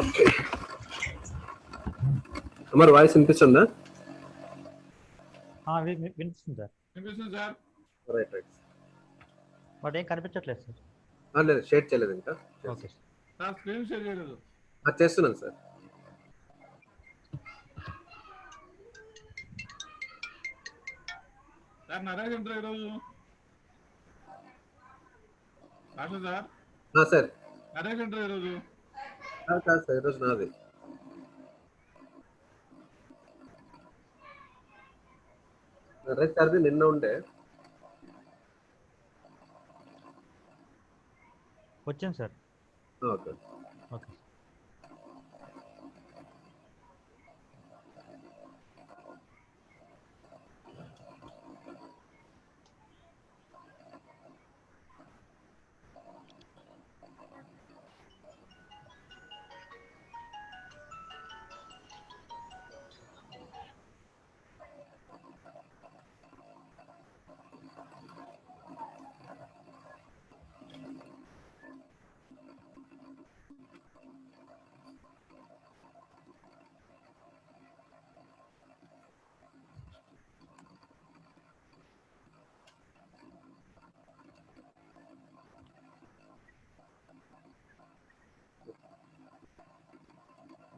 Okay. Amar voice వినిపిస్తుందా? వినిపిస్తుంది sir. వినిపిస్తుంది సార్. Right right. బట్ ఏం కనిపించట్లేదు సార్. లేదు, షేర్ చేయలేదు ఇంకా. ఓకే సార్ స్క్రీన్ షేర్ చేయలేదు. చేస్తున్నాను సార్. సార్ నరేష్ ఎంటర్ ఈరోజు రాష్ట్ర సార్. సార్ నరేష్ ఎంటర్ ఈరోజు కాదు సార్, ఈరోజు నాది. నరేష్ సార్ది నిన్న ఉండే. వచ్చాను sir. Okay okay.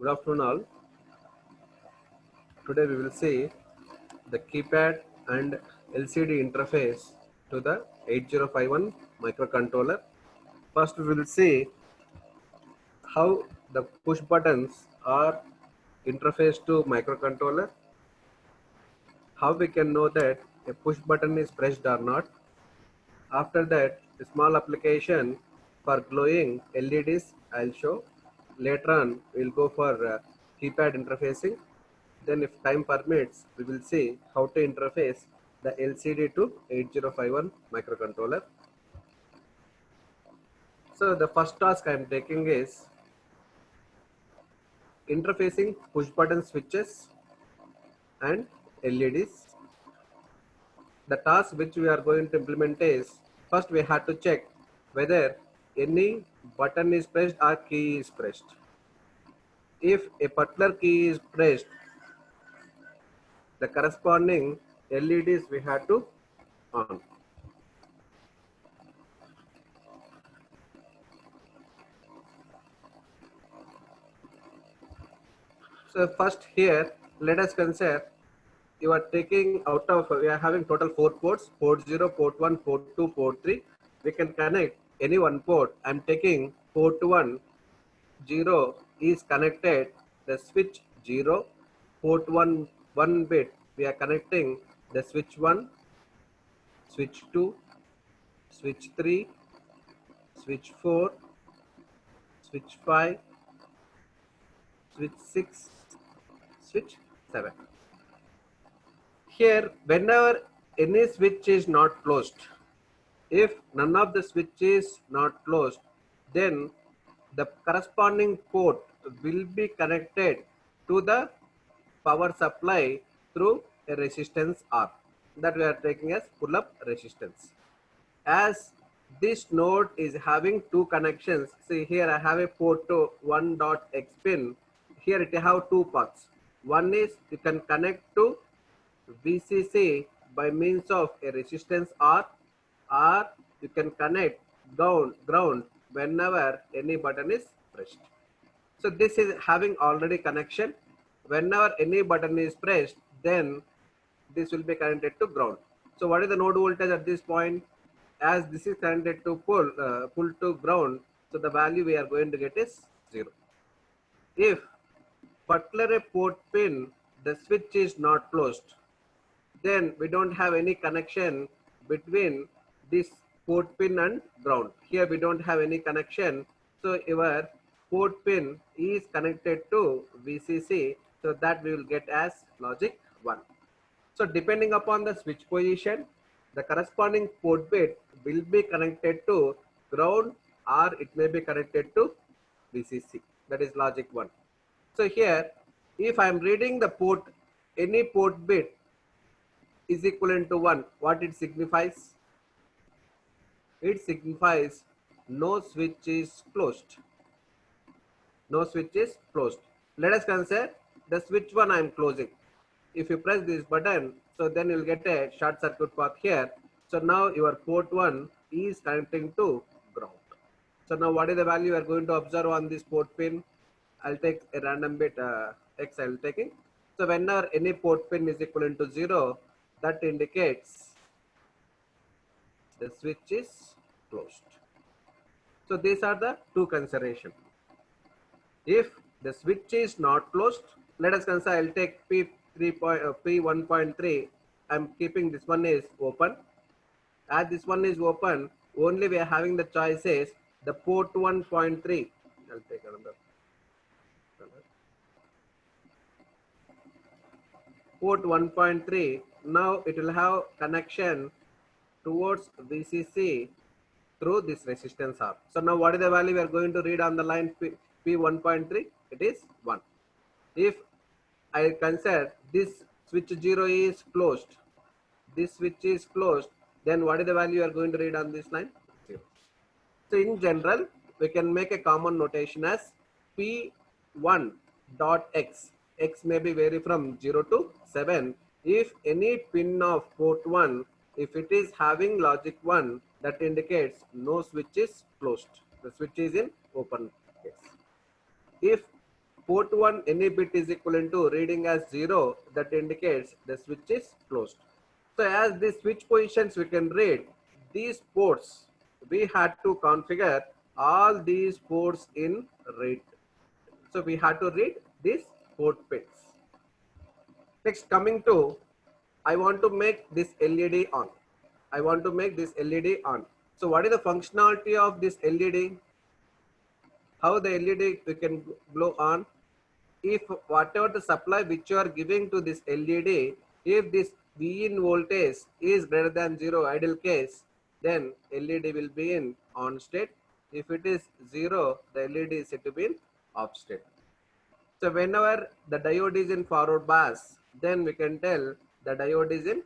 Good afternoon all. Today we will see the keypad and LCD interface to the 8051 microcontroller. First we will see how the push buttons are interfaced to microcontroller, how we can know that a push button is pressed or not. After that, a small application for glowing LEDs I'll show. Later on, we'll go for keypad interfacing. Then if time permits, we will see how to interface the LCD to 8051 microcontroller. So the first task I'm taking is interfacing push button switches and LEDs. The task which we are going to implement is, first we have to check whether any button is pressed or key is pressed. If a particular key is pressed, the corresponding LEDs we have to on. So first here, let us consider you are taking out of, we are having total 4 ports, port 0, port 1, port 2, port 3. We can connect any one port. I'm taking port 1, 0 is connected, the switch 0, port 1 bit, we are connecting the switch 1, switch 2, switch 3, switch 4, switch 5, switch 6, switch 7. Here, whenever any switch is not closed, if none of the switch is not closed, then the corresponding port will be connected to the power supply through a resistance R that we are taking as pull-up resistance. As this node is having 2 connections, see here I have a port to 1.x pin. Here it have 2 paths. One is you can connect to VCC by means of a resistance R, or you can connect ground whenever any button is pressed. So this is having already connection. Whenever any button is pressed, then this will be connected to ground. So what is the node voltage at this point? As this is connected to pull to ground, so the value we are going to get is 0. If particular port pin, the switch is not closed, then we don't have any connection between this port pin and ground. Here we don't have any connection, so your port pin is connected to VCC, so that we will get as logic 1. So depending upon the switch position, the corresponding port bit will be connected to ground, or it may be connected to VCC, that is logic 1. So here, if I am reading the port, any port bit is equivalent to 1, what it signifies? It signifies no switch is closed. no switch is closed. Let us consider the switch 1 I am closing. If you press this button, so then you'll get a short circuit path here. So now your port 1 is connecting to ground. So now what is the value you are going to observe on this port pin? I'll take a random bit X I'll taking. So whenever any port pin is equivalent to 0, that indicates the switch is closed. So these are the two considerations. If the switch is not closed, let us consider I'll take P1.3. I'm keeping this one is open. As this one is open, only we are having the choices the port 1.3. I'll take another. Port 1.3. Now it will have connection towards VCC through this resistance R. So now what is the value we are going to read on the line P1.3? It is 1. If I consider this switch 0 is closed, this switch is closed, then what is the value you are going to read on this line? 0. So in general, we can make a common notation as P1 dot X. X may be vary from 0 to 7. If any pin of port 1, if it is having logic 1, that indicates no switch is closed. The switch is in open case. If port 1 any bit is equivalent to reading as 0, that indicates the switch is closed. So as these switch positions we can read, these ports we had to configure all these ports in read. So we had to read these port pins. Next, coming to, I want to make this LED on. I want to make this LED on. So what is the functionality of this LED? How the LED we can glow on? If whatever the supply which you are giving to this LED, if this V in voltage is greater than 0 ideal case, then LED will be in on state. If it is 0, the LED is said to be in off state. So whenever the diode is in forward bias, then we can tell the diode is in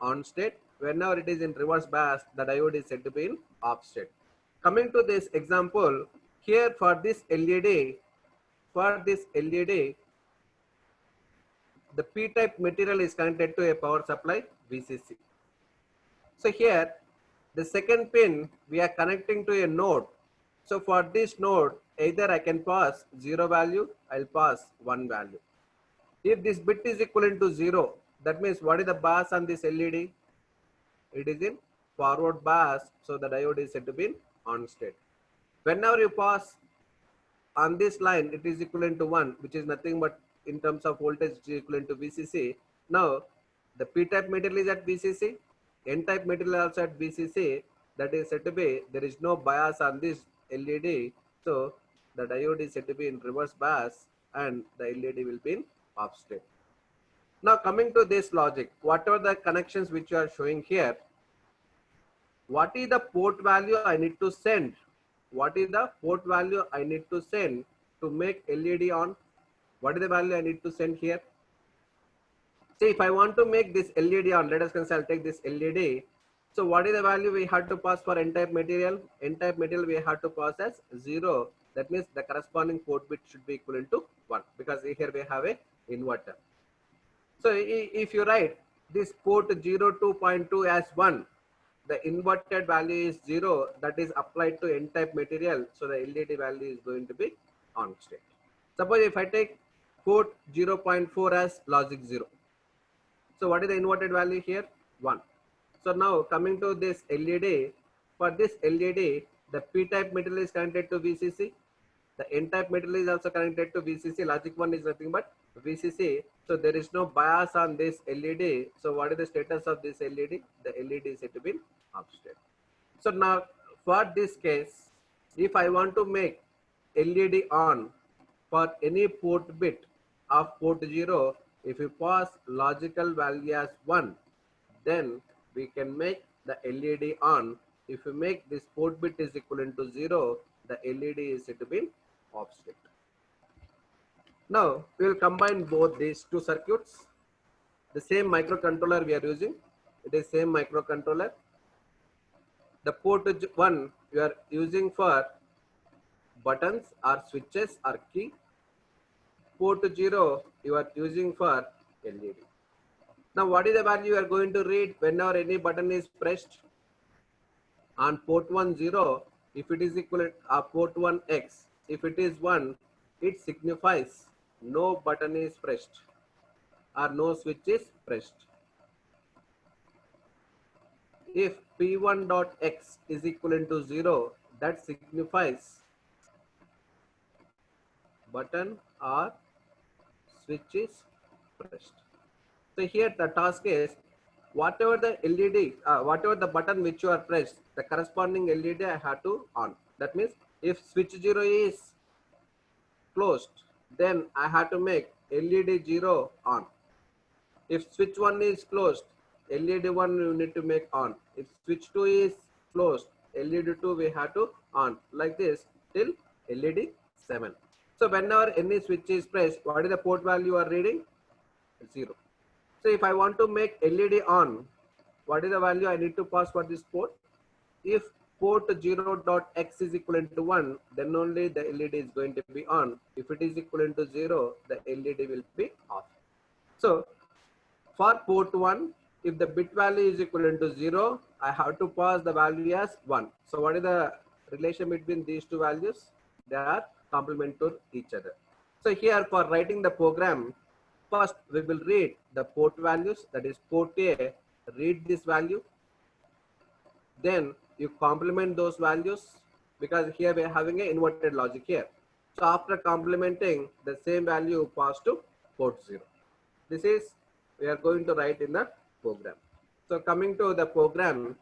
on state. Whenever it is in reverse bias, the diode is said to be in off state. Coming to this example, here for this LED, the P-type material is connected to a power supply VCC. So here, the second pin we are connecting to a node. So for this node, either I can pass 0 value, I'll pass 1 value. If this bit is equivalent to 0, that means what is the bias on this LED? It is in forward bias, so the diode is said to be in on state. Whenever you pass on this line, it is equivalent to 1, which is nothing but in terms of voltage it is equivalent to VCC. Now the P-type material is at VCC, N-type material also at VCC. That is said to be, there is no bias on this LED, so the diode is said to be in reverse bias and the LED will be in off state. Now coming to this logic, whatever the connections which you are showing here, what is the port value I need to send? What is the port value I need to send to make LED on? What is the value I need to send here? See, if I want to make this LED on, let us consider I'll take this LED. So what is the value we have to pass for N-type material? N-type material we have to pass as 0. That means the corresponding port bit should be equivalent to 1, because here we have a inverter. So if you write this port 02.2 as 1, the inverted value is 0, that is applied to N-type material. So the LED value is going to be on state. Suppose if I take port 0.4 as logic 0. So what is the inverted value here? 1. So now coming to this LED, for this LED, the P-type material is connected to VCC. The N-type material is also connected to VCC. Logic 1 is nothing but VCC. So there is no bias on this LED. So what is the status of this LED? The LED is said to be off state. So now for this case, if I want to make LED on for any port bit of port 0, if you pass logical value as 1, then we can make the LED on. If you make this port bit is equivalent to 0, the LED is said to be off state. Now we will combine both these two circuits. The same microcontroller we are using. It is same microcontroller. The port 1 we are using for buttons or switches or key. Port 0 you are using for LED. Now what is the value you are going to read whenever any button is pressed? On port 1 0, if it is equivalent port 1 X, if it is 1, it signifies no button is pressed or no switch is pressed. If P1 dot X is equivalent to 0, that signifies button or switch is pressed. So here the task is whatever the LED, whatever the button which you are pressed, the corresponding LED I have to on. That means if switch 0 is closed, then I have to make LED 0 on. If switch 1 is closed, LED 1 you need to make on. If switch 2 is closed, LED 2 we have to on. Like this till LED 7. So whenever any switch is pressed, what is the port value you are reading? 0. So if I want to make LED on, what is the value I need to pass for this port? If port 0.x is equivalent to 1, then only the LED is going to be on. If it is equivalent to 0, the LED will be off. So for port 1, if the bit value is equivalent to 0, I have to pass the value as 1. So what is the relation between these two values? They are complement to each other. So here for writing the program, first we will read the port values, that is port A, read this value. Then you complement those values because here we are having an inverted logic here. So after complementing, the same value pass to port 0. This is we are going to write in the program. So coming to the program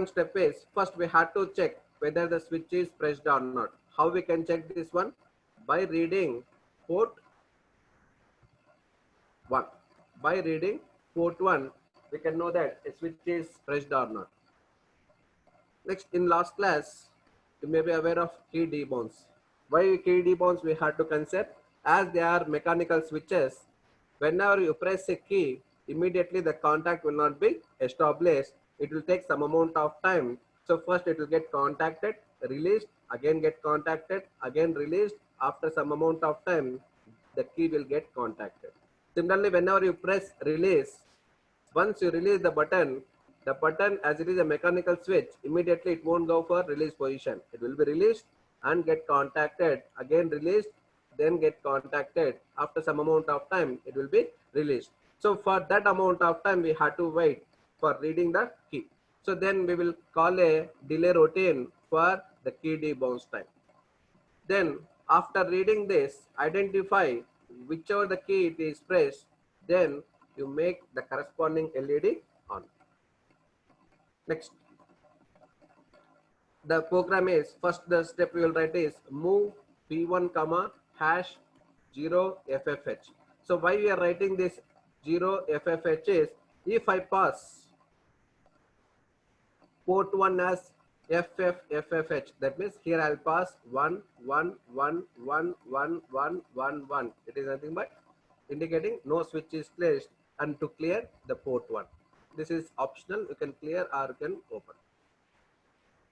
step is first we have to check whether the switch is pressed or not. How we can check this one? By reading port 1. By reading port 1, we can know that a switch is pressed or not. Next, in last class, you may be aware of key debounce. Why key debounce we had to consider? As they are mechanical switches, whenever you press a key, immediately the contact will not be established. It will take some amount of time. So first it will get contacted, released, again get contacted, again released. After some amount of time, the key will get contacted. Similarly, whenever you press release, once you release the button as it is a mechanical switch, immediately it won't go for release position. It will be released and get contacted, again released, then get contacted. After some amount of time, it will be released. So for that amount of time, we have to wait for reading the key. So then we will call a delay routine for the key debounce time. Then after reading this, identify whichever the key it is pressed, then you make the corresponding LED on. Next, the program is first the step we will write is move P1 comma hash 0 FFH. So why we are writing this 0 FFH is if I pass port 1 as FFH, that means here I'll pass 1 1 1 1 1 1 1 1. It is nothing but indicating no switch is placed and to clear the port 1. This is optional, you can clear or you can open.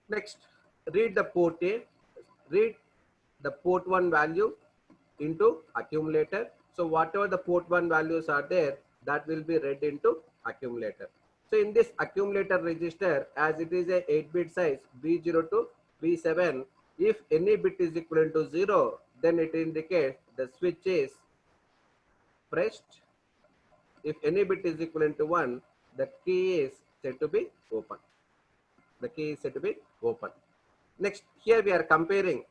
Next, read the port A, read the port 1 value into accumulator. So whatever the port 1 values are there, that will be read into accumulator. So in this accumulator register, as it is a 8-bit size B0 to B7, if any bit is equivalent to 0, then it indicates the switch is pressed. If any bit is equivalent to 1, the key is said to be open. The key is said to be open. Next, here we are comparing.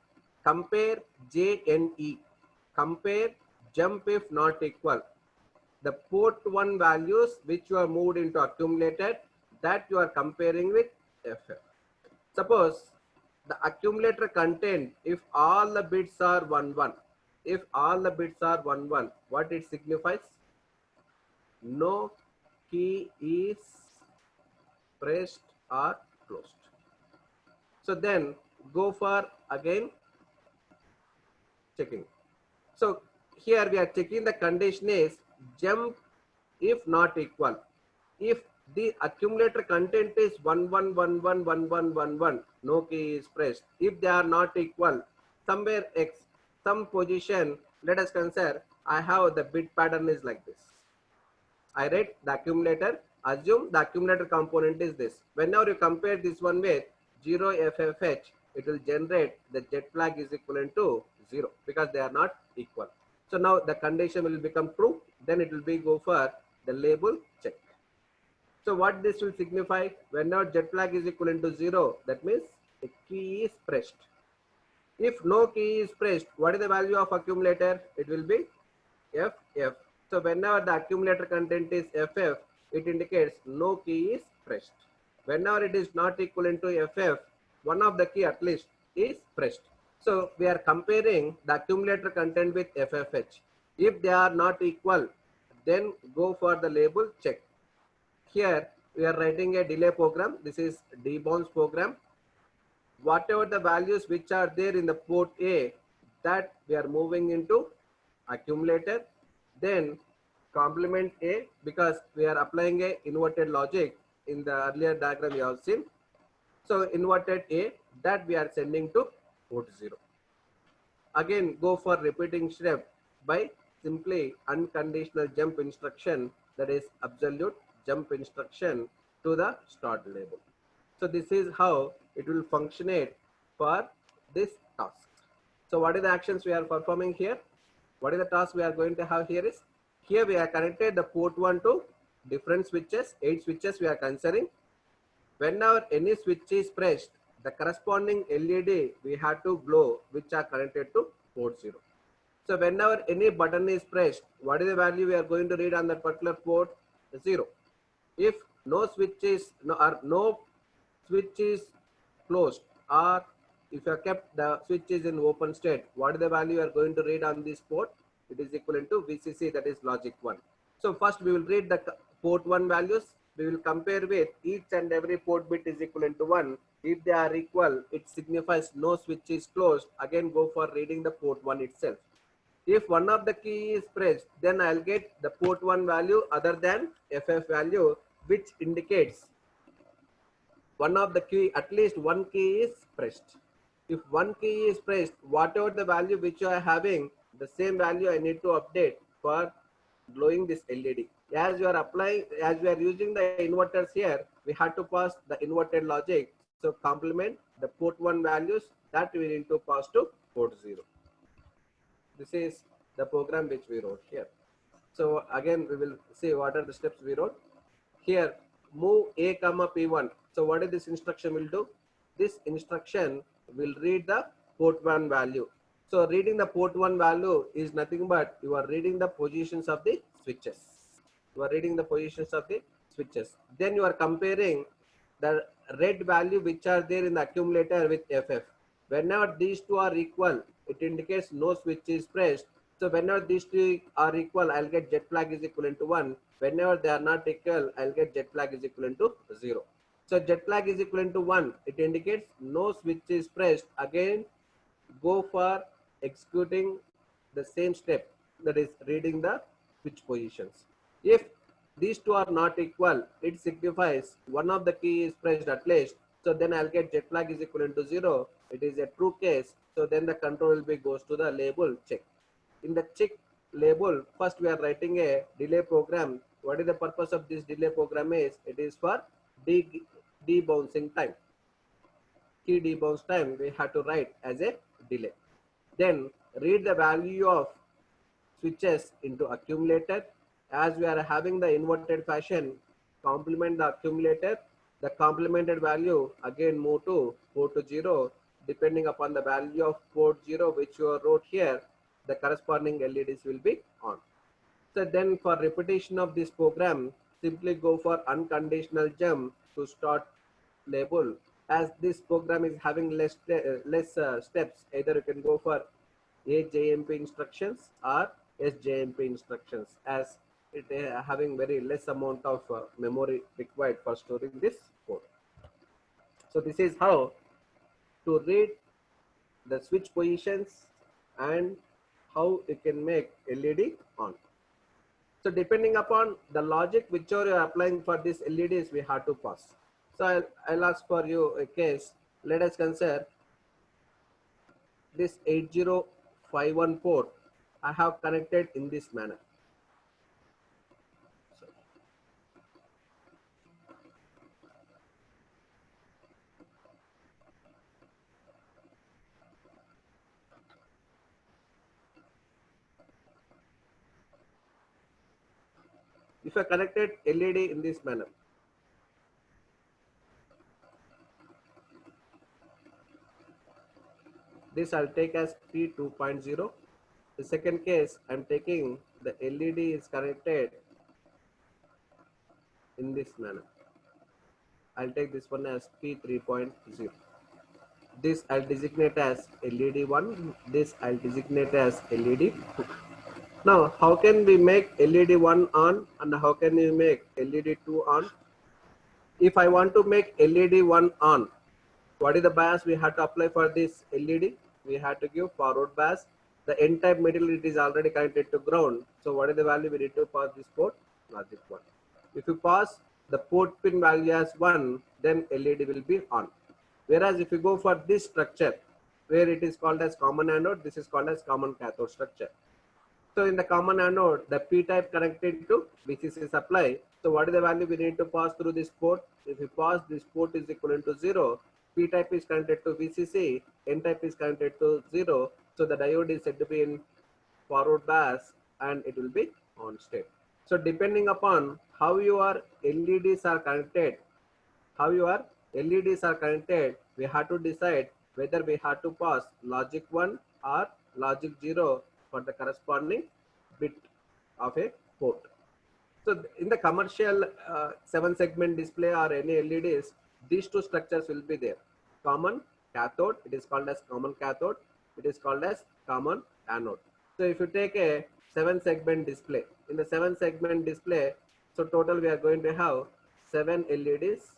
Compare JNE. Compare jump if not equal. The port 1 values which you are moved into accumulator, that you are comparing with FF. Suppose the accumulator content, if all the bits are 1 1, if all the bits are 1 1, what it signifies? No key is pressed or closed. So then go for again checking. So here we are checking the condition is jump if not equal. If the accumulator content is 11111111, no key is pressed. If they are not equal, somewhere X, some position, let us consider I have the bit pattern is like this. I write the accumulator, assume the accumulator component is this. Whenever you compare this one with 0 FFH, it will generate the jet flag is equivalent to 0 because they are not equal. So now the condition will become true, then it will be go for the label check. So what this will signify, whenever jet flag is equivalent to 0, that means a key is pressed. If no key is pressed, what is the value of accumulator? It will be FF. So whenever the accumulator content is FF, it indicates no key is pressed. Whenever it is not equivalent to FF, one of the key at least is pressed. So we are comparing the accumulator content with FFH. If they are not equal, then go for the label check. Here we are writing a delay program. This is debounce program. Whatever the values which are there in the port A, that we are moving into accumulator. Then complement A, because we are applying a inverted logic in the earlier diagram you have seen. So inverted A, that we are sending to port 0. Again go for repeating step by simply unconditional jump instruction, that is absolute jump instruction to the start label. So this is how it will functionate for this task. So what are the actions we are performing here? What is the task we are going to have here is, here we are connected the port 1 to different switches, 8 switches we are considering. Whenever any switch is pressed, the corresponding LED we have to glow, which are connected to port 0. So whenever any button is pressed, what is the value we are going to read on that particular port? 0. If no switch is no switch is closed, or if you have kept the switch is in open state, what is the value you are going to read on this port? It is equivalent to VCC, that is logic 1. So first we will read the port 1 values. We will compare with each and every port bit is equivalent to 1. If they are equal, it signifies no switch is closed. Again go for reading the port 1 itself. If one of the key is pressed, then I'll get the port 1 value other than FF value, which indicates one of the key, at least one key is pressed. If one key is pressed, whatever the value which you are having, the same value I need to update for glowing this LED. As you are applying, as we are using the inverters here, we have to pass the inverted logic. So complement the port 1 values that we need to pass to port 0. This is the program which we wrote here. So again, we will see what are the steps we wrote. Here, move A comma P1. So what is this instruction will do? This instruction will read the port 1 value. So reading the port 1 value is nothing but you are reading the positions of the switches. You are reading the positions of the switches. Then you are comparing the red value which are there in the accumulator with FF. Whenever these two are equal, it indicates no switch is pressed. So whenever these two are equal, I'll get jet flag is equivalent to 1. Whenever they are not equal, I'll get jet flag is equivalent to 0. So jet flag is equivalent to 1. It indicates no switch is pressed. Again, go for executing the same step, that is reading the switch positions. If these two are not equal, it signifies one of the key is pressed at least. So then I'll get jet flag is equivalent to 0. It is a true case. So then the control will be goes to the label check. In the check label, first we are writing a delay program. What is the purpose of this delay program is? It is for debouncing time. Key debounce time we have to write as a delay. Then read the value of switches into accumulator. As we are having the inverted fashion, complement the accumulator. The complemented value again move to port 0. Depending upon the value of port 0 which you wrote here, the corresponding LEDs will be on. So then for repetition of this program, simply go for unconditional jump to start label. As this program is having less steps, either you can go for AJMP instructions or SJMP instructions, as it having very less amount of memory required for storing this code. So this is how to read the switch positions and how you can make LED on. So depending upon the logic which you are applying for this LEDs, we have to pass. So I'll ask for you a case. Let us consider this 8051 port I have connected in this manner. So, if I connected LED in this manner, this I'll take as P2.0. The second case, I'm taking the LED is connected in this manner. I'll take this one as P3.0. This I'll designate as LED1. This I'll designate as LED2. Now, how can we make LED1 on and how can we make LED2 on? If I want to make LED1 on, what is the bias we have to apply for this LED? We have to give forward bias. The N-type material, it is already connected to ground. So what is the value we need to pass this port? Logic 1. If you pass the port pin value as 1, then LED will be on. Whereas if you go for this structure, where it is called as common anode, this is called as common cathode structure. So in the common anode, the P-type connected to VCC supply. So what is the value we need to pass through this port? If you pass this port is equivalent to 0, P-type is connected to VCC, N-type is connected to 0. So the diode is said to be in forward bias and it will be on state. So depending upon how your LEDs are connected, we have to decide whether we have to pass logic 1 or logic 0 for the corresponding bit of a port. So in the commercial 7-segment display or any LEDs, these two structures will be there. Common cathode, it is called as common cathode. It is called as common anode. So if you take a 7-segment display, in the 7-segment display, so total we are going to have 7 LEDs.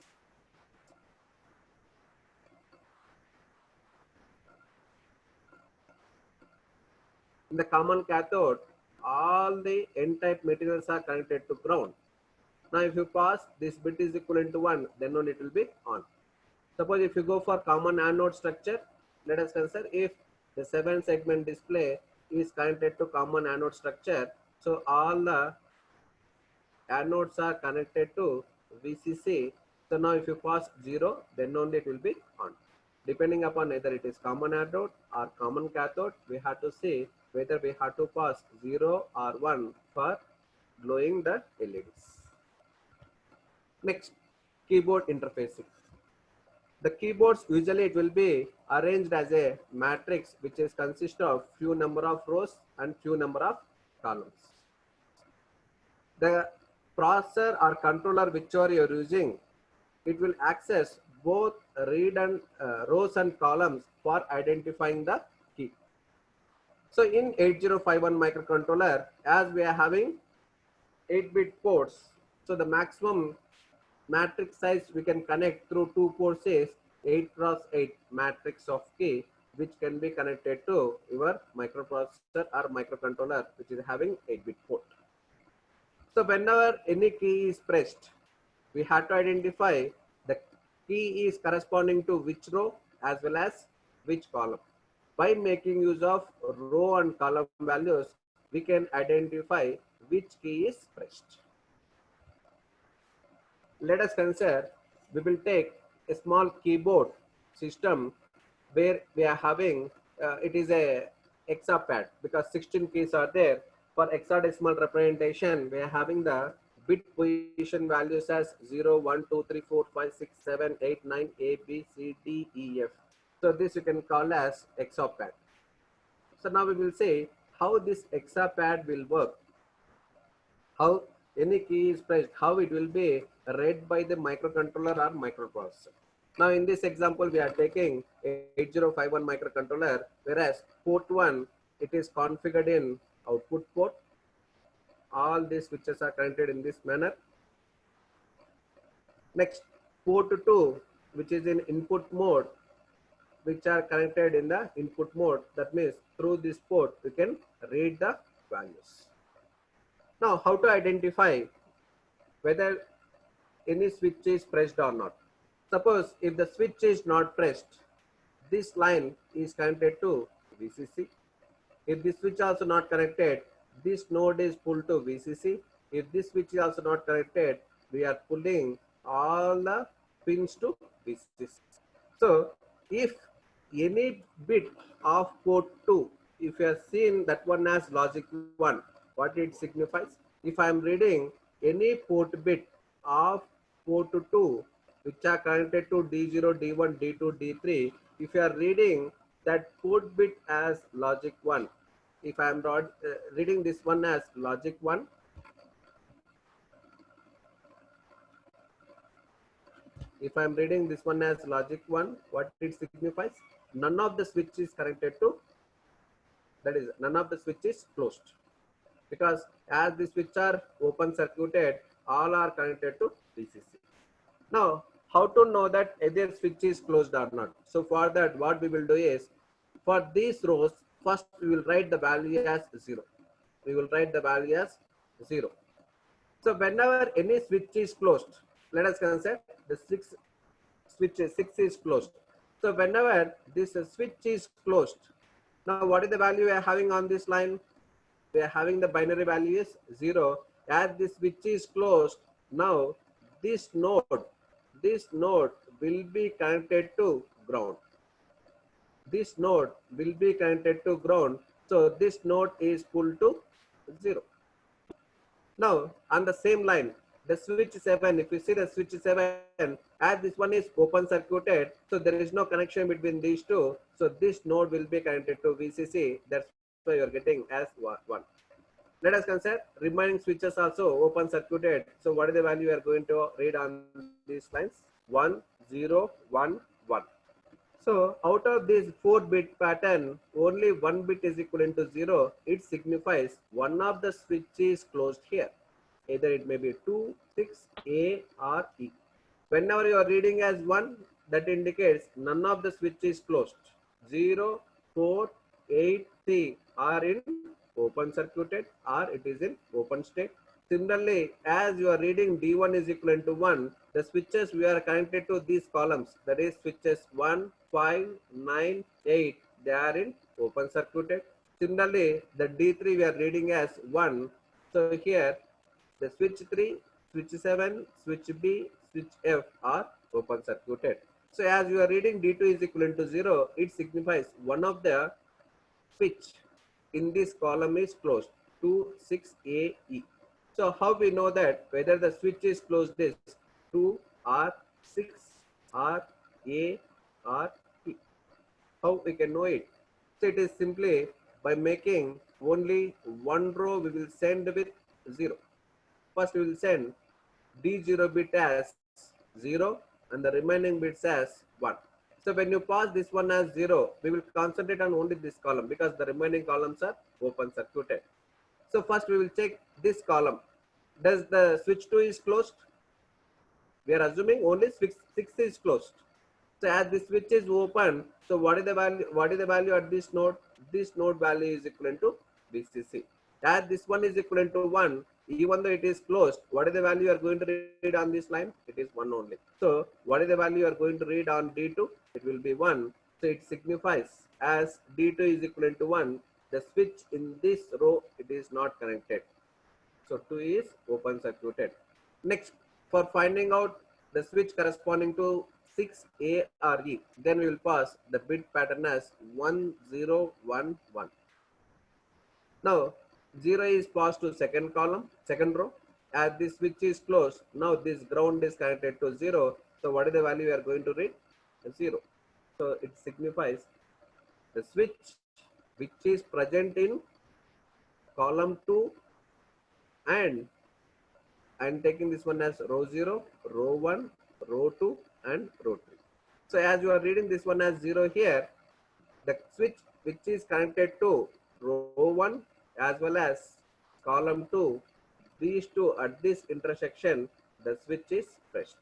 In the common cathode, all the N-type materials are connected to ground. Now if you pass this bit is equivalent to 1, then only it will be on. Suppose if you go for common anode structure, let us consider if the 7-segment display is connected to common anode structure. So all the anodes are connected to VCC. So now if you pass 0, then only it will be on. Depending upon either it is common anode or common cathode, we have to see whether we have to pass 0 or 1 for glowing the LEDs. Next, keyboard interfacing. The keyboards usually it will be arranged as a matrix which is consist of few number of rows and few number of columns. The processor or controller whichever you are using, it will access both read and rows and columns for identifying the key. So in 8051 microcontroller, as we are having 8-bit ports, so the maximum matrix size we can connect through 2 ports is 8x8 matrix of key, which can be connected to your microprocessor or microcontroller, which is having 8-bit port. So whenever any key is pressed, we have to identify the key is corresponding to which row as well as which column. By making use of row and column values, we can identify which key is pressed. Let us consider, we will take a small keyboard system where we are having, it is a hexapad because 16 keys are there. For hexadecimal representation, we are having the bit position values as 0, 1, 2, 3, 4, 5, 6, 7, 8, 9, A, B, C, D, E, F. So this you can call as hexapad. So now we will say how this hexapad will work. How any key is pressed, how it will be read by the microcontroller or microprocessor. Now in this example, we are taking 8051 microcontroller, whereas port 1, it is configured in output port. All these switches are connected in this manner. Next, port 2, which is in input mode, which are connected in the input mode. That means through this port, we can read the values. Now, how to identify whether any switch is pressed or not? Suppose if the switch is not pressed, this line is connected to VCC. If this switch also not connected, this node is pulled to VCC. If this switch is also not connected, we are pulling all the pins to VCC. So if any bit of port 2, if you have seen that one as logic 1, what it signifies? If I am reading any port bit of port 2 which are connected to D0, D1, D2, D3, if you are reading that port bit as logic 1, if I am not reading this one as logic 1, if I am reading this one as logic 1, what it signifies? None of the switch is connected to, that is, none of the switch is closed. Because as the switch are open circuited, all are connected to VCC. Now, how to know that either switch is closed or not? So for that, what we will do is, for these rows, first we will write the value as 0. We will write the value as 0. So whenever any switch is closed, let us consider the 6 is closed. So whenever this switch is closed, now what is the value we are having on this line? We are having the binary value is 0. As this switch is closed, now this node will be connected to ground. This node will be connected to ground. So this node is pulled to 0. Now on the same line, the switch 7, if you see the switch 7, as this one is open circuited, so there is no connection between these two. So this node will be connected to VCC. That's why you are getting as 1. Let us consider remaining switches also open circuited. So what is the value we are going to read on these lines? 1, 0, 1, 1. So out of this 4-bit pattern, only 1 bit is equivalent to 0. It signifies one of the switch is closed here. Either it may be 2, 6, A or E. Whenever you are reading as 1, that indicates none of the switch is closed. 0, 4, 8, 3 are in open circuited or it is in open state. Similarly, as you are reading D1 is equivalent to 1, the switches we are connected to these columns, that is switches 1, 5, 9, 8, they are in open circuited. Similarly, the D3 we are reading as 1. So here, the switch 3, switch 7, switch B, switch F are open circuited. So as you are reading D2 is equivalent to 0, it signifies one of the switch in this column is closed, 2, 6, A, E. So how we know that whether the switch is closed is 2 or 6 or A or E? How we can know it? So it is simply by making only one row we will send with 0. First we will send D0 bit as 0 and the remaining bits as 1. So when you pass this one as 0, we will concentrate on only this column because the remaining columns are open circuited. So first we will check this column. Does the switch 2 is closed? We are assuming only switch 6 is closed. So as the switch is open, so what is the value? What is the value at this node? This node value is equivalent to VCC. As this one is equivalent to 1, even though it is closed, what is the value you are going to read on this line? It is 1 only. So what is the value you are going to read on D2? It will be 1. So it signifies as D2 is equivalent to 1, the switch in this row, it is not connected. So 2 is open circuited. Next, for finding out the switch corresponding to 6A or E, then we will pass the bit pattern as 1, 0, 1, 1. Now 0 is passed to second column, second row. As this switch is closed, now this ground is connected to 0. So what is the value we are going to read? 0. So it signifies the switch which is present in column 2, and I am taking this one as row 0, row 1, row 2 and row 3. So as you are reading this one as 0 here, the switch which is connected to row 1 as well as column 2, these two at this intersection, the switch is pressed.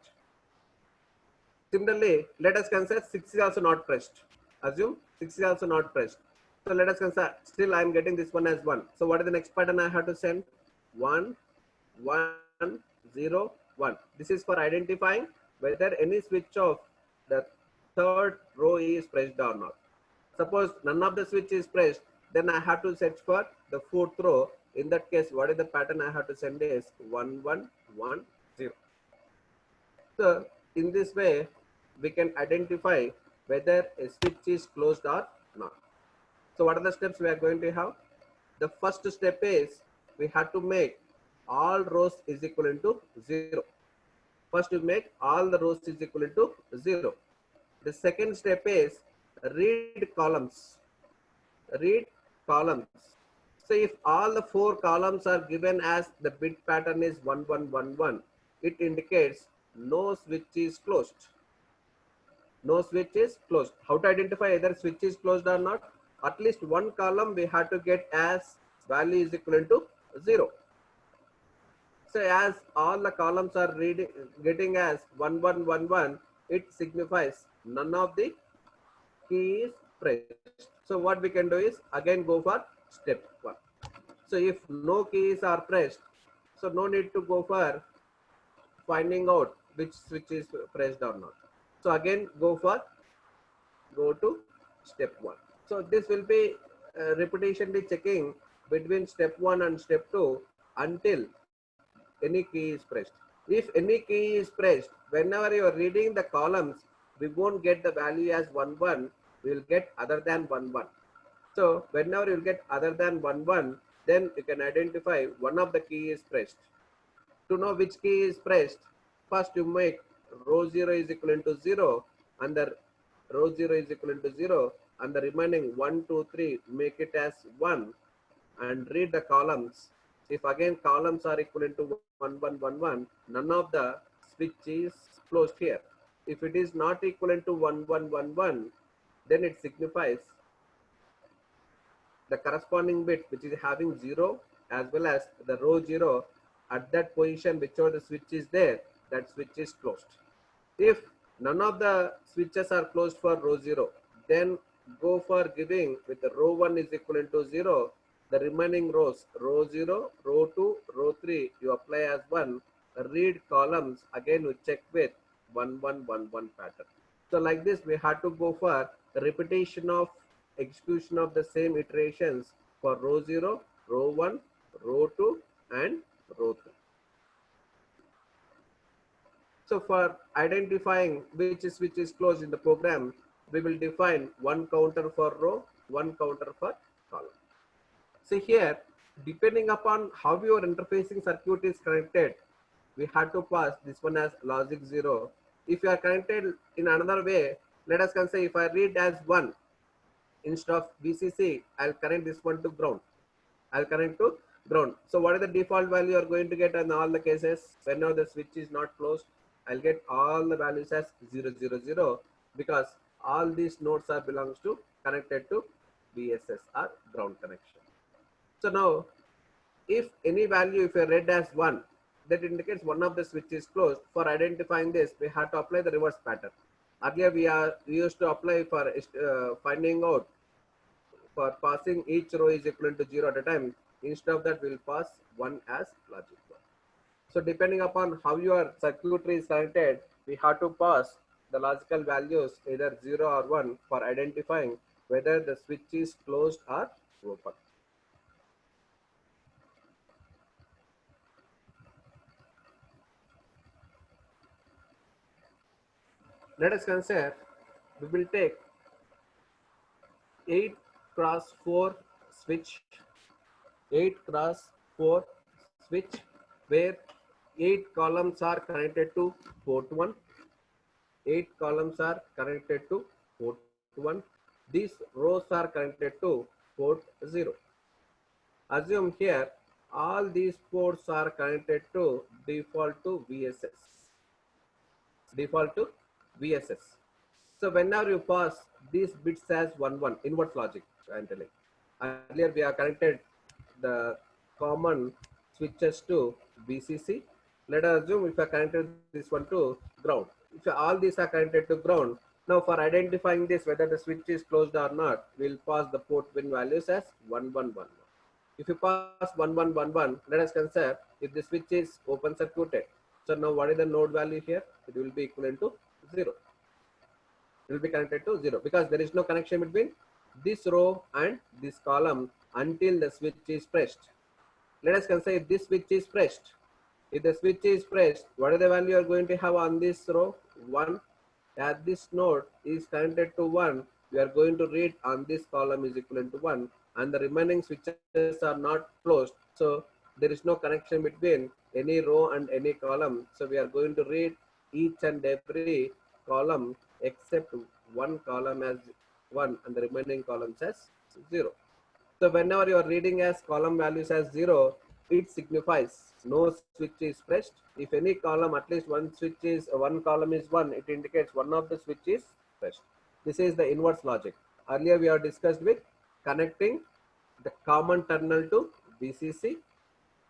Similarly, let us consider 6 is also not pressed. Assume 6 is also not pressed. So let us consider, still I am getting this one as 1. So what is the next pattern I have to send? 1, 1, 0, 1. This is for identifying whether any switch of the third row is pressed or not. Suppose none of the switch is pressed, then I have to search for the fourth row. In that case, what is the pattern I have to send is 1, 1, 1, 0. So in this way, we can identify whether a switch is closed or not. So what are the steps we are going to have? The first step is we have to make all rows is equivalent to 0. First we make all the rows is equivalent to 0. The second step is read columns. Read columns. So if all the 4 columns are given as the bit pattern is 1, 1, 1, 1, it indicates no switch is closed. No switch is closed. How to identify either switch is closed or not? At least one column we have to get as value is equivalent to 0. So as all the columns are getting as 1, 1, 1, 1, it signifies none of the key is pressed. So what we can do is again go for step 1. So if no keys are pressed, so no need to go for finding out which switch is pressed or not. So again go to step 1. So this will be repetitionally checking between step 1 and step 2 until any key is pressed. If any key is pressed, whenever you are reading the columns, we won't get the value as 1, 1, we will get other than 1, 1. So whenever you will get other than 1, 1, then you can identify one of the key is pressed. To know which key is pressed, first you make row 0 is equivalent to 0 and the row 0 is equivalent to 0 and the remaining 1, 2, 3 make it as 1 and read the columns. If again columns are equivalent to 1, 1, 1, 1, none of the switch is closed here. If it is not equivalent to 1, 1, 1, 1, then it signifies the corresponding bit which is having 0 as well as the row 0 at that position whichever the switch is there, that switch is closed. If none of the switches are closed for row 0, then go for giving with the row 1 is equivalent to 0, the remaining rows, row 0, row 2, row 3, you apply as 1, read columns, again we check with 1, 1, 1, 1 pattern. So like this, we have to go for the repetition of execution of the same iterations for row 0, row 1, row 2, and row 3. So for identifying which switch is closed in the program, we will define one counter for row, one counter for column. So here, depending upon how your interfacing circuit is connected, we have to pass this one as logic 0. If you are connected in another way, let us consider if I read as 1 instead of VCC, I'll connect this one to ground. I'll connect to ground. So what is the default value you are going to get in all the cases? Whenever the switch is not closed, I'll get all the values as 0, 0, 0 because all these nodes are belongs to connected to VSS or ground connection. So now, if any value, if you read as 1, that indicates one of the switch is closed. For identifying this, we have to apply the reverse pattern. Earlier, we used to apply for finding out for passing each row is equivalent to 0 at a time. Instead of that, we will pass 1 as logic 1. So depending upon how your circuitry is connected, we have to pass the logical values either 0 or 1 for identifying whether the switch is closed or open. Let us consider we will take 8 cross 4 switch, 8 cross 4 switch where 8 columns are connected to port 1, 8 columns are connected to port 1. These rows are connected to port 0. Assume here all these ports are connected to default to VSS. Default to VSS. So whenever you pass these bits as 1, 1, inverse logic, I am telling. Earlier we are connected the common switches to VCC. Let us assume if I connected this one to ground. If all these are connected to ground, now for identifying this whether the switch is closed or not, we'll pass the port pin values as 1, 1, 1, 1. If you pass 1 1 1 1, let us consider if the switch is open circuited. So now what is the node value here? It will be equivalent to 0. It will be connected to 0 because there is no connection between this row and this column until the switch is pressed. Let us consider if this switch is pressed. If the switch is pressed, what is the value you are going to have on this row? 1. As this node is connected to 1, we are going to read on this column is equivalent to 1, and the remaining switches are not closed. So there is no connection between any row and any column. So we are going to read each and every column except one column as 1 and the remaining columns as 0. So whenever you are reading as column values as 0, it signifies no switch is pressed. If any column, at least one column is 1, it indicates one of the switch is pressed. This is the inverse logic. Earlier we have discussed with connecting the common terminal to VCC.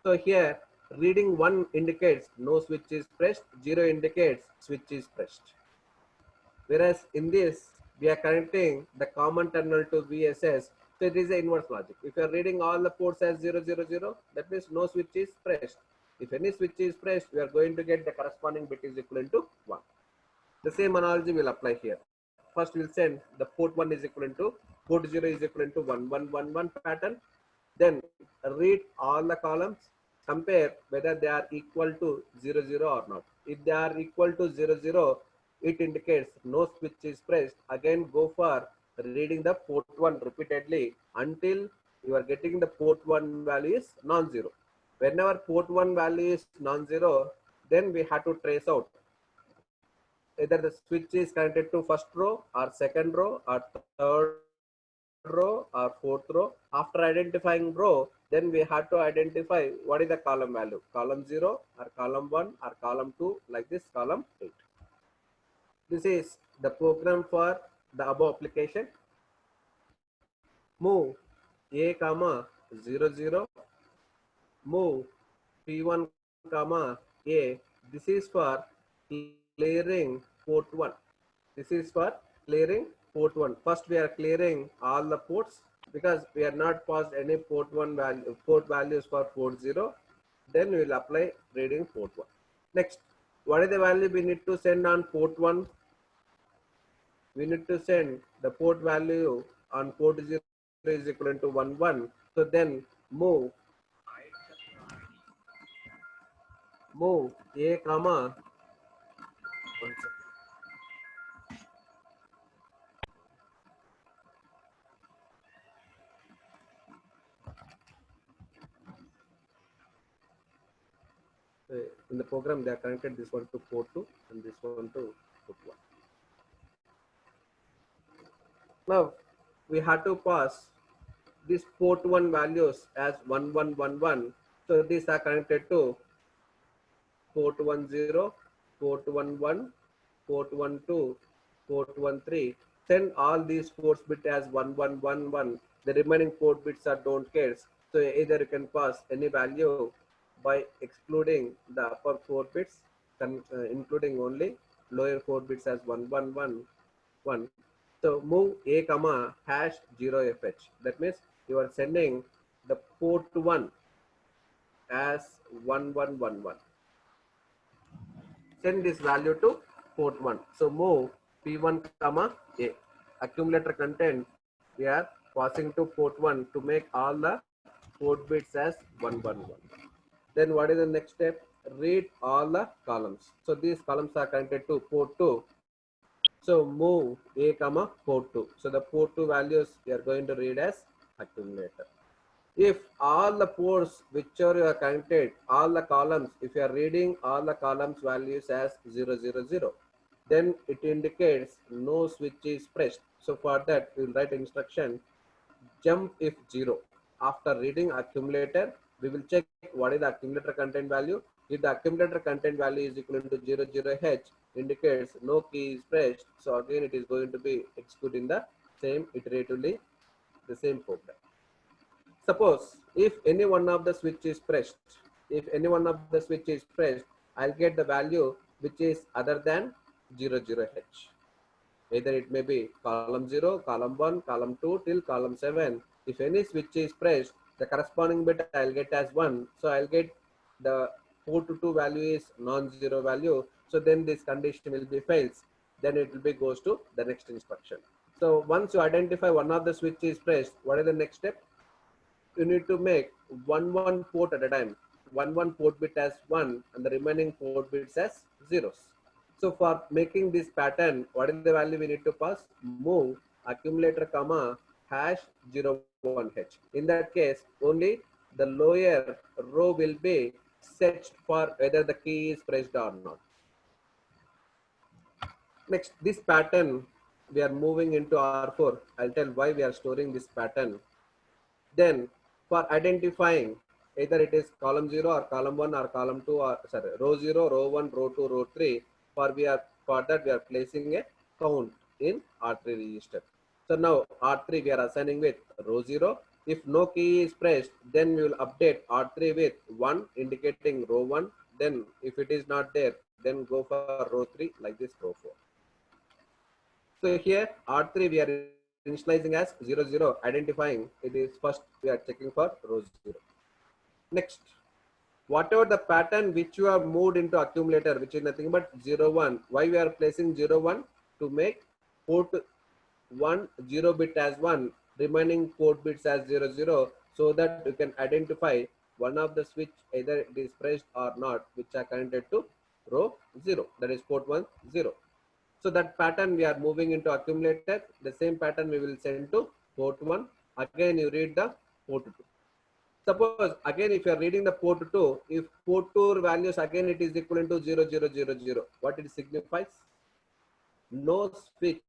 So here reading 1 indicates no switch is pressed, 0 indicates switch is pressed. Whereas in this, we are connecting the common terminal to VSS. So it is the inverse logic. If you are reading all the ports as 0, 0, 0, that means no switch is pressed. If any switch is pressed, we are going to get the corresponding bit is equivalent to 1. The same analogy will apply here. First, we'll send the port 1 is equivalent to port 0 is equivalent to 1, 1, 1, 1 pattern. Then read all the columns, compare whether they are equal to 0, 0 or not. If they are equal to 0, 0, it indicates no switch is pressed. Again, go for reading the port 1 repeatedly until you are getting the port 1 value is non-zero. Whenever port 1 value is non-zero, then we have to trace out either the switch is connected to first row or second row or third row or fourth row. After identifying row, then we have to identify what is the column value, column 0 or column 1 or column 2, like this column 8. This is the program for the above application. Move A comma 0 0, move P1 comma A. This is for clearing port 1. This is for clearing port 1. First we are clearing all the ports because we are not passed any port values for port 0. Then we will apply reading port 1. Next, what is the value we need to send on port 1? We need to send the port value on port 0 is equivalent to 1 1. So then move A comma in the program they are connected this one to port 2 and this one to port 1. Now we have to pass these port 1 values as 1 1 1 1. So these are connected to port 1 0, port 1 1, port 1 2, port 1 3. Send all these ports bit as 1 1 1 1. The remaining port bits are don't care. So either you can pass any value by excluding the upper 4 bits, including only lower 4 bits as 1 1 1 1. So move A comma hash 0fh. That means you are sending the port 1 as 1111. Send this value to port 1. So move P1 comma A. Accumulator content we are passing to port 1 to make all the port bits as 111. Then what is the next step? Read all the columns. So these columns are connected to port 2. So move A comma port 2. So the port 2 values we are going to read as accumulator. If all the ports which are you are connected, all the columns, if you are reading all the columns values as 0 0 0, then it indicates no switch is pressed. So for that we will write instruction jump if 0. After reading accumulator, we will check what is the accumulator content value. If the accumulator content value is equal to 0 0 h, indicates no key is pressed. So again it is going to be executing the same iteratively the same program. Suppose if any one of the switch is pressed, I'll get the value which is other than 0 0 h. Either it may be column 0, column 1, column 2 till column 7. If any switch is pressed, The corresponding bit I'll get as 1. So I'll get the port 2 value is non-zero value. So then this condition will be fails. Then it will be goes to the next instruction. So once you identify one of the switch is pressed, what is the next step? You need to make one port at a time. One port bit as 1 and the remaining port bits as zeros. So for making this pattern, what is the value we need to pass? Move accumulator comma hash 01h. In that case, only the lower row will be set for whether the key is pressed or not. Next, this pattern we are moving into R4. I'll tell why we are storing this pattern. Then for identifying either it is column 0 or column 1 or column 2 or sorry row 0, row 1, row 2, row 3, for that we are placing a count in R3 register. So now R3 we are assigning with row 0. If no key is pressed, then we will update R3 with 1 indicating row 1. Then if it is not there, then go for row 3 like this, row 4. So here R3 we are initializing as 0, 0, identifying it is first we are checking for row 0. Next, whatever the pattern which you have moved into accumulator, which is nothing but 0, 1. Why we are placing 0, 1? To make port 1 0 bit as 1, remaining port bits as 0, 0, so that you can identify one of the switch either it is pressed or not, which are connected to row 0, that is port 1, 0. So that pattern we are moving into accumulator. The same pattern we will send to port 1. Again, you read the port 2. Suppose again, if you are reading the port 2, if port 2 values again it is equivalent to 0, 0, 0, 0, what it signifies? No switch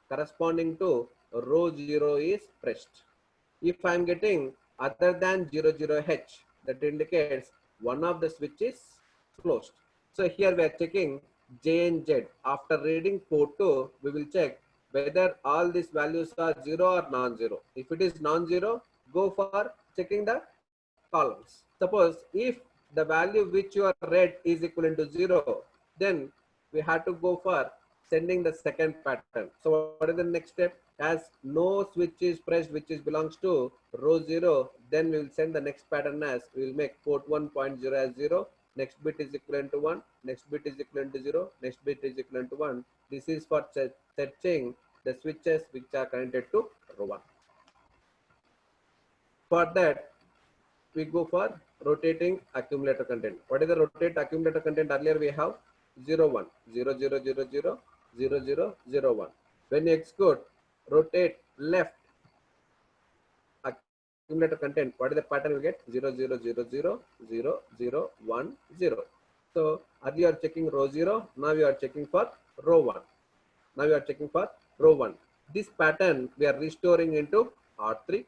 corresponding to row 0 is pressed. If I am getting other than 0, 0, H, that indicates one of the switches closed. So here we are checking J and Z. After reading port 2, we will check whether all these values are 0 or non-zero. If it is non-zero, go for checking the columns. Suppose if the value which you are read is equivalent to 0, then we have to go for sending the second pattern. So what is the next step? As no switch is pressed which is belongs to row 0, then we will send the next pattern as we will make port 1.0 as 0. Next bit is equivalent to 1, next bit is equivalent to 0, next bit is equivalent to 1. This is for searching the switches which are connected to row 1. For that, we go for rotating accumulator content. What is the rotate accumulator content? Earlier we have 0, 1, 0, 0, 0, 0, 0, 0, 0, 1. When you execute, rotate left accumulator content, what is the pattern you get? 0, 0, 0, 0, 0, 0, 1, 0. So earlier you are checking row 0, now you are checking for row 1. Now you are checking for row 1. This pattern we are restoring into R3.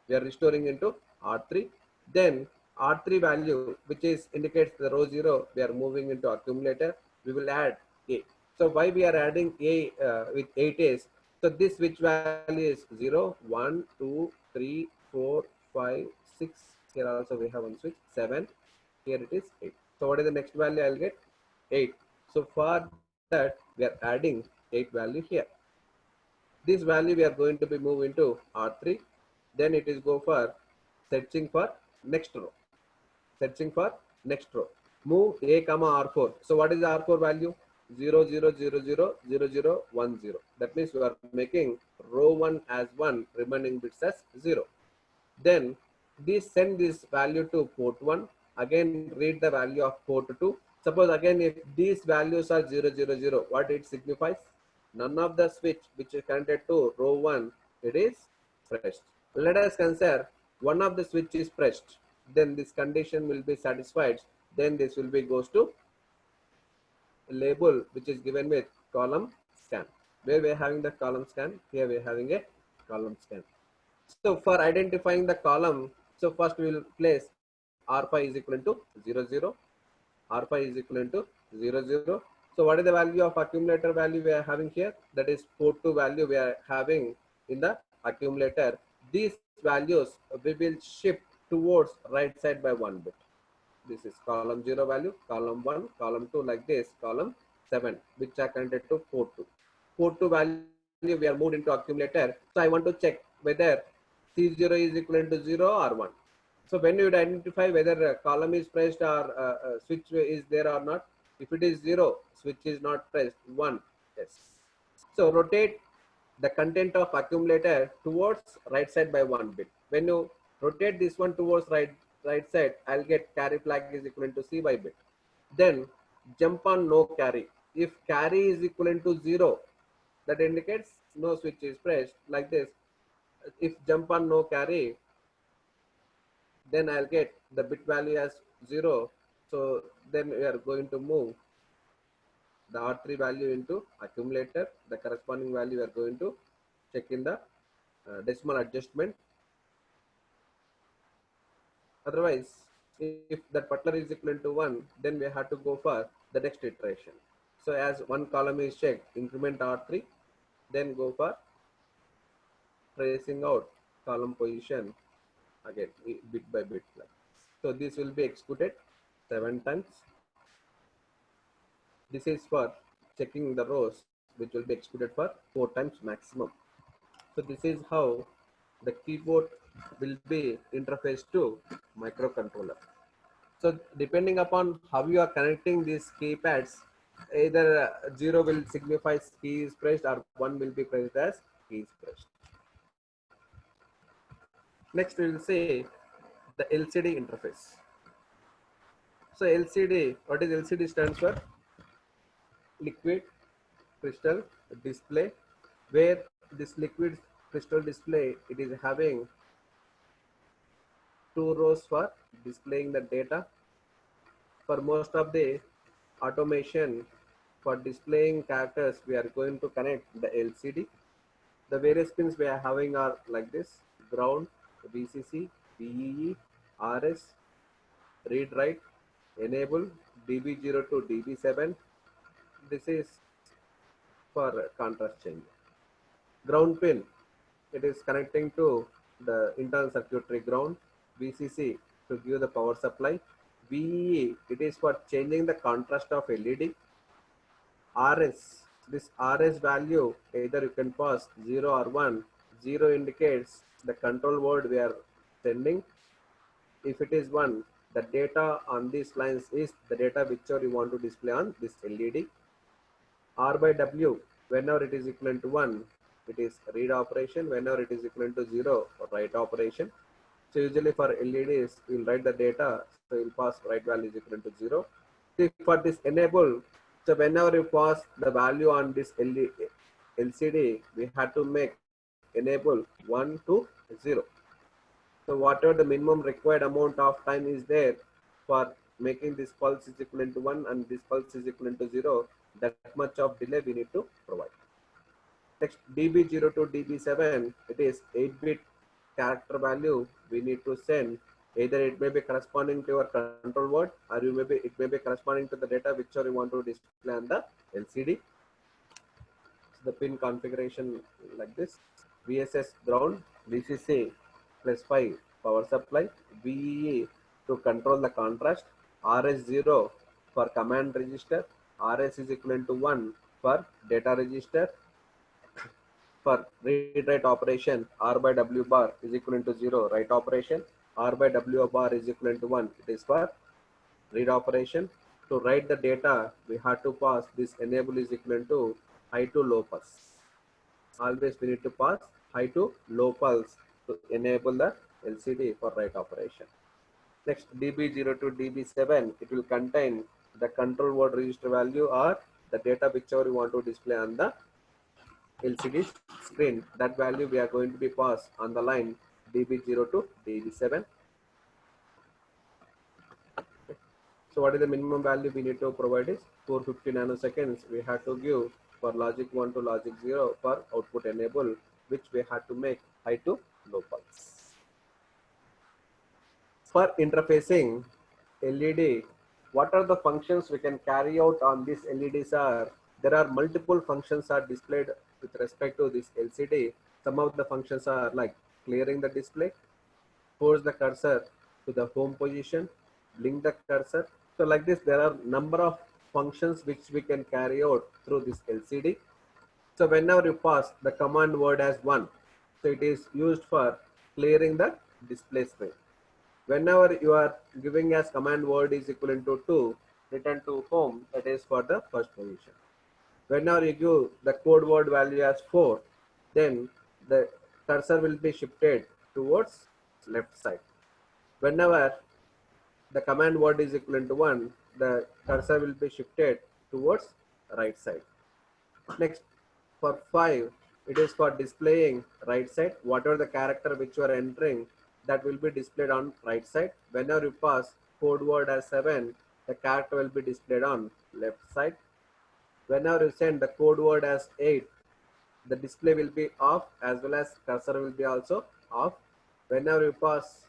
We are restoring into R3. Then R3 value, which is indicates the row 0, we are moving into accumulator. We will add A. So why we are adding A with 8 is, so this switch value is 0, 1, 2, 3, 4, 5, 6. Here also we have one switch, 7. Here it is 8. So what is the next value I'll get? 8. So for that, we are adding 8 value here. This value we are going to be moved into R3. Then it is go for searching for next row. Searching for next row. Move A comma R4. So what is the R4 value? 0, 0, 0, 0, 0, 0, 1, 0. That means we are making row 1 as 1, remaining bits as 0. Then send this value to port 1. Again read the value of port 2. Suppose again if these values are 0, 0, 0, what it signifies? None of the switch which is connected to row 1, it is pressed. Let us consider one of the switch is pressed. Then this condition will be satisfied. Then this will be goes to label which is given with column scan. Where we are having the column scan, here we are having a column scan. So for identifying the column, so first we will place R5 is equivalent to 0, 0. R5 is equivalent to 0, 0. So what is the value of accumulator value we are having here? That is port 2 value we are having in the accumulator. These values we will shift towards right side by 1 bit. This is column 0 value, column 1, column 2 like this, column 7, which are connected to port 2. Port 2 value we are moved into accumulator. So I want to check whether C0 is equivalent to 0 or 1. So when you identify whether a column is pressed or switch is there or not, if it is 0, switch is not pressed, 1, yes. So rotate the content of accumulator towards right side by 1 bit. When you rotate this one towards right side, I'll get carry flag is equivalent to C by bit. Then jump on no carry. If carry is equivalent to 0, that indicates no switch is pressed, like this. If jump on no carry, then I'll get the bit value as 0. So then we are going to move the R3 value into accumulator. The corresponding value we are going to check in the decimal adjustment. Otherwise, if that particular is equivalent to 1, then we have to go for the next iteration. So as one column is checked, increment R3, then go for tracing out column position again bit by bit. So this will be executed 7 times. This is for checking the rows, which will be executed for 4 times maximum. So this is how the keyboard will be interfaced to microcontroller. So depending upon how you are connecting these keypads, either 0 will signify key is pressed or 1 will be pressed as key is pressed. Next we will say the LCD interface. So LCD, what is LCD stands for? Liquid crystal display, where this liquid crystal display, it is having 2 rows for displaying the data. For most of the automation for displaying characters, we are going to connect the LCD. The various pins we are having are like this: ground, VCC, VEE, RS, read write, enable, DB0 to DB7. This is for contrast change. Ground pin, it is connecting to the internal circuitry ground. VCC to give the power supply. VEE, it is for changing the contrast of LED. RS, this RS value, either you can pass 0 or 1. 0 indicates the control word we are sending. If it is 1, the data on these lines is the data whichever you want to display on this LED. R by W, whenever it is equivalent to 1, it is read operation. Whenever it is equivalent to 0, write operation. So usually for LEDs, you will write the data, so you will pass write value is equivalent to 0. So for this enable, so whenever you pass the value on this LCD, we had to make enable 1 to 0. So whatever the minimum required amount of time is there for making this pulse is equivalent to 1 and this pulse is equivalent to 0, that much of delay we need to provide. Next, DB0 to DB7, it is 8-bit character value we need to send. Either it may be corresponding to your control word, or it may be corresponding to the data whichever you want to display on the LCD. So the pin configuration like this: VSS ground, VCC +5 power supply, VEE to control the contrast, RS0 for command register, RS is equivalent to 1 for data register. For read write operation, R by W bar is equivalent to 0, write operation. R by W bar is equivalent to 1, it is for read operation. To write the data, we have to pass this enable is equivalent to high to low pulse. Always we need to pass high to low pulse to enable the LCD for write operation. Next, DB0 to DB7, it will contain the control word register value or the data whichever you want to display on the LCD screen. That value we are going to be passed on the line DB0 to DB7. So what is the minimum value we need to provide is 450 nanoseconds we have to give for logic 1 to logic 0 for output enable, which we have to make high to low pulse. For interfacing LED, what are the functions we can carry out on this LEDs are, there are multiple functions are displayed with respect to this LCD. Some of the functions are like clearing the display, force the cursor to the home position, blink the cursor. So like this, there are number of functions which we can carry out through this LCD. So whenever you pass the command word as 1, so it is used for clearing the display screen. Whenever you are giving as command word is equivalent to 2, return to home, that is for the first position. Whenever you give the code word value as 4, then the cursor will be shifted towards left side. Whenever the command word is equivalent to 1, the cursor will be shifted towards right side. Next, for 5, it is for displaying right side. Whatever the character which you are entering, that will be displayed on right side. Whenever you pass code word as 7, the character will be displayed on left side. Whenever you send the code word as 8, the display will be off as well as cursor will be also off. Whenever you pass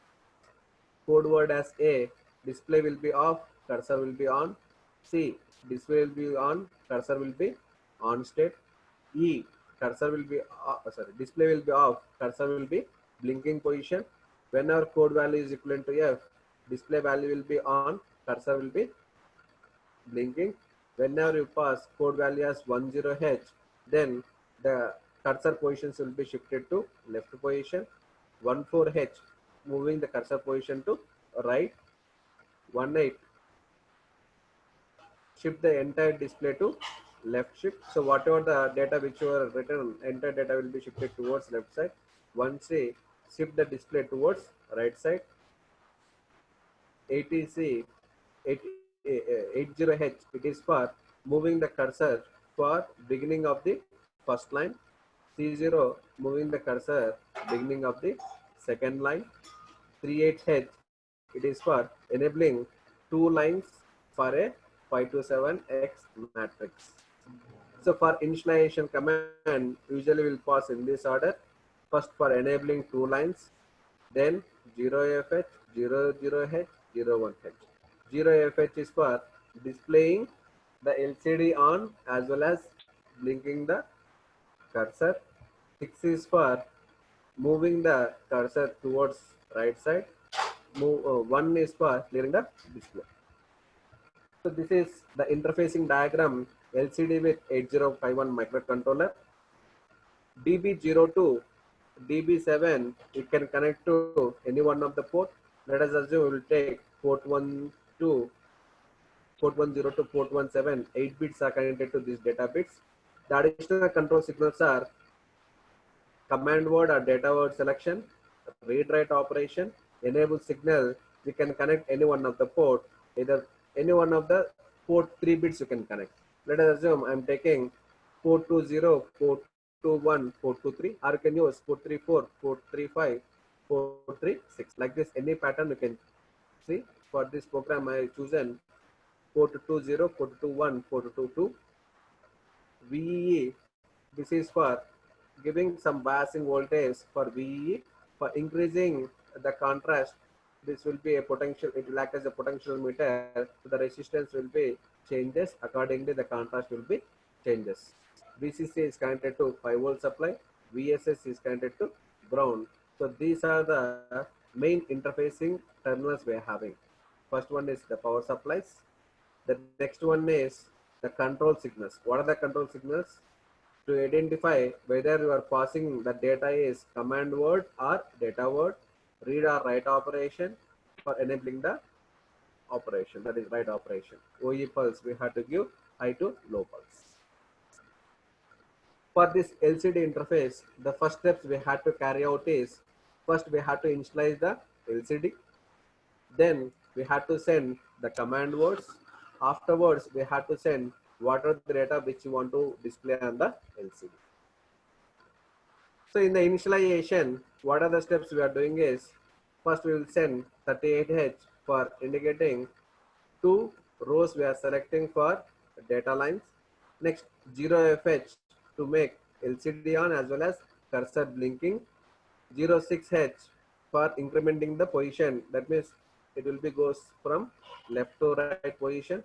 code word as A, display will be off, cursor will be on. C, display will be on, cursor will be on state. E, cursor will be display will be off, cursor will be blinking position. Whenever code value is equivalent to F, display value will be on, cursor will be blinking. Whenever you pass code value as 10H, then the cursor positions will be shifted to left position. 14H, moving the cursor position to right. 18, shift the entire display to left shift. So whatever the data which you are written, entire data will be shifted towards left side. 1C, shift the display towards right side. 80C, 80H, it is for moving the cursor for beginning of the first line. C0, moving the cursor beginning of the second line. 38H, it is for enabling 2 lines for a 5 to 7x matrix. So for initialization command, usually will pass in this order. First for enabling 2 lines, then 0FH, 00H, 01H. 0FH is for displaying the LCD on as well as blinking the cursor. 6 is for moving the cursor towards right side. 1 is for clearing the display. So this is the interfacing diagram LCD with 8051 microcontroller. DB02, DB7, it can connect to any one of the port. Let us assume we will take port 1 to port 10 to port 17. 8 bits are connected to these data bits. The additional control signals are command word or data word selection, read write operation, enable signal. We can connect any one of the port, either any one of the port 3 bits you can connect. Let us assume I'm taking port 20, port 21, port 23, or you can use port 34, port 35, port 36. Like this, any pattern you can see. For this program, I chosen port 20, port 21, port 22. VEE, this is for giving some biasing voltage for VEE. For increasing the contrast, this will be a potential, it will act as a potential meter. So the resistance will be changes, accordingly the contrast will be changes. VCC is connected to 5 volt supply, VSS is connected to ground. So these are the main interfacing terminals we are having. First one is the power supplies. The next one is the control signals. What are the control signals? To identify whether you are passing the data is command word or data word, read or write operation, for enabling the operation, that is write operation. OE pulse, we have to give high to low pulse. For this LCD interface, the first steps we had to carry out is, first we had to initialize the LCD, then we had to send the command words. Afterwards, we had to send what are the data which you want to display on the LCD. So in the initialization, what are the steps we are doing is, first we will send 38H for indicating 2 rows we are selecting for data lines. Next 0FH to make LCD on as well as cursor blinking. 06H for incrementing the position, that means it will be goes from left to right position.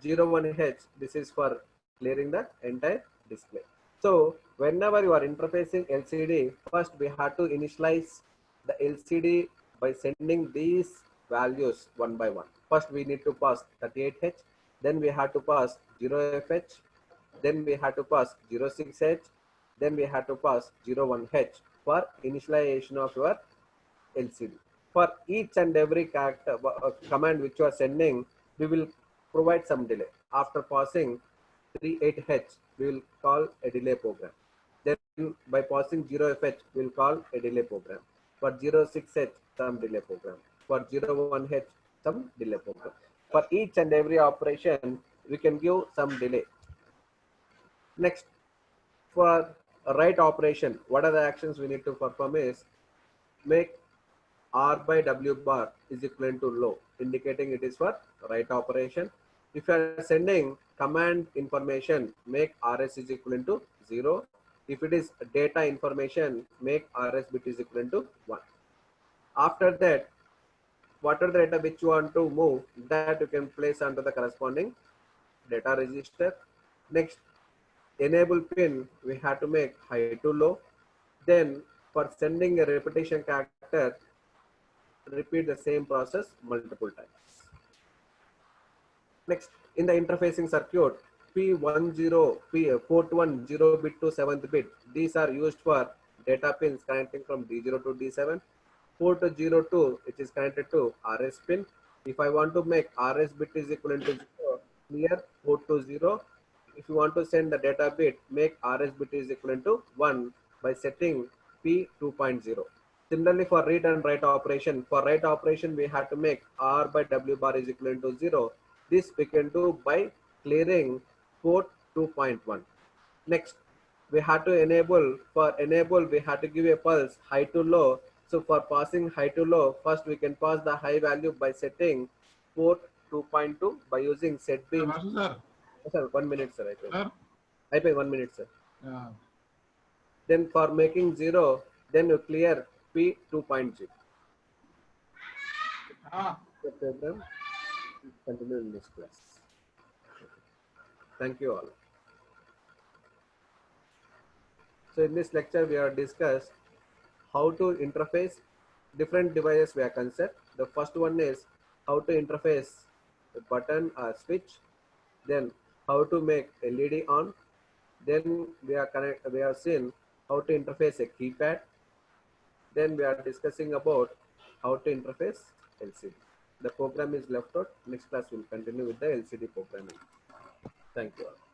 01H, this is for clearing the entire display. So whenever you are interfacing LCD, first we have to initialize the LCD by sending these values one by one. First we need to pass 38H, then we have to pass 0FH, then we have to pass 06H, then we have to pass 01H for initialization of your LCD. For each and every character command which you are sending, we will provide some delay. After passing 38H, we will call a delay program. Then by passing 0FH, we will call a delay program. For 06H, some delay program. For 01H, some delay program. For each and every operation, we can give some delay. Next, for a write operation, what are the actions we need to perform is make R by W bar is equivalent to low, indicating it is for write operation. If you are sending command information, make RS is equivalent to 0. If it is data information, make RS bit is equivalent to 1. After that, whatever the data which you want to move, that you can place under the corresponding data register. Next, enable pin, we have to make high to low. Then for sending a repetition character, repeat the same process multiple times. Next, in the interfacing circuit, port 1 0 bit to 7th bit, these are used for data pins connecting from D0 to D7. Port 02, it is connected to RS pin. If I want to make RS bit is equivalent to 0, clear port to 0. If you want to send the data bit, make RS bit is equivalent to 1 by setting P 2.0. Similarly, for read and write operation, we have to make R by W bar is equivalent to 0. This we can do by clearing port 2.1. Next, we have to enable, we have to give a pulse high to low. So for passing high to low, first we can pass the high value by setting port 2.2 by using set B. Vasu sir. Sir, 1 minute, sir. Sir. I pay 1 minute, sir. Yeah. Then for making 0, then you clear P 2.0. The program will continue in this class. Thank you all. So in this lecture, we have discussed how to interface different devices we are concerned. The first one is how to interface a button or switch. Then how to make LED on. Then we have seen how to interface a keypad. Then we are discussing about how to interface LCD. The program is left out. Next class will continue with the LCD programming. Thank you all.